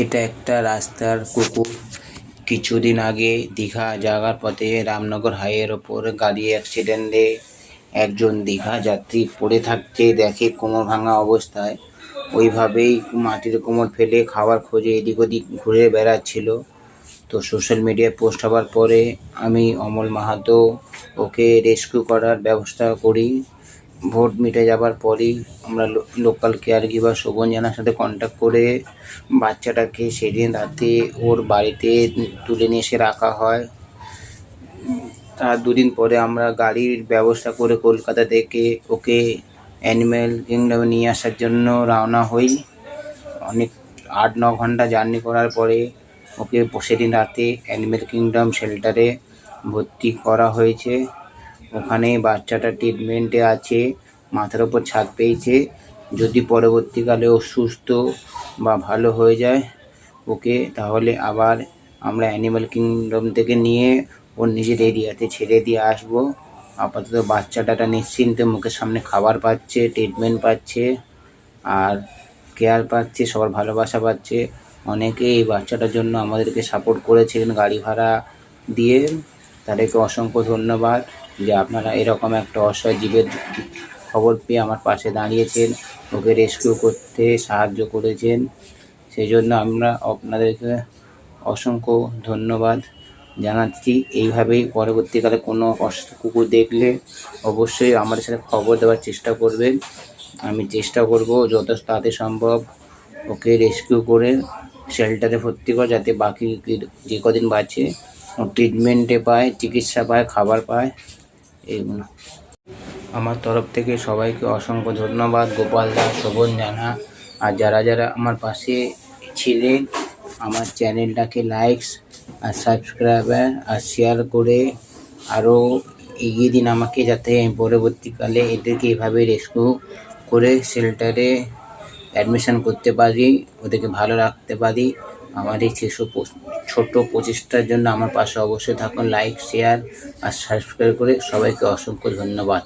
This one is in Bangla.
এটা একটা রাস্তার কুকুর। কিছুদিন আগে দীঘা যাওয়ার পথে রামনগর হাইওয়ের ওপর গাড়ি অ্যাক্সিডেন্টে একজন দীঘা যাত্রী পড়ে থাকতে দেখে কোমর ভাঙা অবস্থায়। ওইভাবেই মাটির কোমর ফেলে খাওয়ার খোঁজে এদিক ওদিক ঘুরে বেড়াচ্ছিল। তো সোশ্যাল মিডিয়ায় পোস্ট হওয়ার পরে আমি অমল মাহাতো ওকে রেস্কিউ করার ব্যবস্থা করি। ভোট মিটে যাবার পরেই আমরা লোকাল কেয়ার গিভার শোভন জানার সাথে কন্ট্যাক্ট করে বাচ্চাটাকে সেদিন রাতে ওর বাড়িতে তুলে নিয়ে এসে রাখা হয়। তার দুদিন পরে আমরা গাড়ির ব্যবস্থা করে কলকাতা থেকে ওকে অ্যানিম্যাল কিংডমে নিয়ে আসার জন্য রওনা হই। অনেক 8-9 ঘন্টা জার্নি করার পরে ওকে সেদিন রাতে অ্যানিম্যাল কিংডম শেল্টারে ভর্তি করা হয়েছে। ওখানে বাচ্চাটা ট্রিটমেন্টে আছে, মাথার ওপর ছাদ পেয়েছে। যদি পরবর্তীকালে ও সুস্থ বা ভালো হয়ে যায় ওকে, তাহলে আবার আমরা অ্যানিম্যাল কিংডম থেকে নিয়ে ওর নিজের এরিয়াতে ছেড়ে দিয়ে আসবো। আপাতত বাচ্চাটা নিশ্চিন্তে মুখের সামনে খাবার পাচ্ছে, ট্রিটমেন্ট পাচ্ছে আর কেয়ার পাচ্ছে, সবার ভালোবাসা পাচ্ছে। অনেকে এই বাচ্চাটার জন্য আমাদেরকে সাপোর্ট করেছিলেন গাড়ি ভাড়া দিয়ে, তাদেরকে অসংখ্য ধন্যবাদ যে আপনারা এরকম একটা অসহায় জীবের খবর পেয়ে আমার পাশে দাঁড়িয়েছেন, ওকে রেস্কিউ করতে সাহায্য করেছেন। সেই জন্য আমরা আপনাদেরকে অসংখ্য ধন্যবাদ জানাচ্ছি। এইভাবেই পরবর্তীকালে কোনো অসুস্থ কুকুর দেখলে অবশ্যই আমাদের সাথে খবর দেওয়ার চেষ্টা করবেন। আমি চেষ্টা করব যত তাড়াতাড়ি সম্ভব ওকে রেস্কিউ করে শেল্টারে ভর্তি করা, যাতে বাকি যে কদিন বাঁচে ও ট্রিটমেন্টে পায়, চিকিৎসা পায়, খাবার পায়। এইগুলো আমার তরফ থেকে সবাইকে অসংখ্য ধন্যবাদ। গোপাল দা, শোভন জানা আর যারা যারা আমার পাশে ছিলেন, আমার চ্যানেলটাকে লাইকস আর সাবস্ক্রাইবার আর শেয়ার করে আরও এগিয়ে দিন আমাকে, যাতে আমি পরবর্তীকালে এদেরকে এভাবে রেস্কিউ করে শেল্টারে অ্যাডমিশন করতে পারি, ওদেরকে ভালো রাখতে পারি। আমার এই ছোট প্রচেষ্টার জন্য আমার পাশে অবশ্যই থাকুন। লাইক, শেয়ার আর সাবস্ক্রাইব করে সবাইকে অসংখ্য ধন্যবাদ।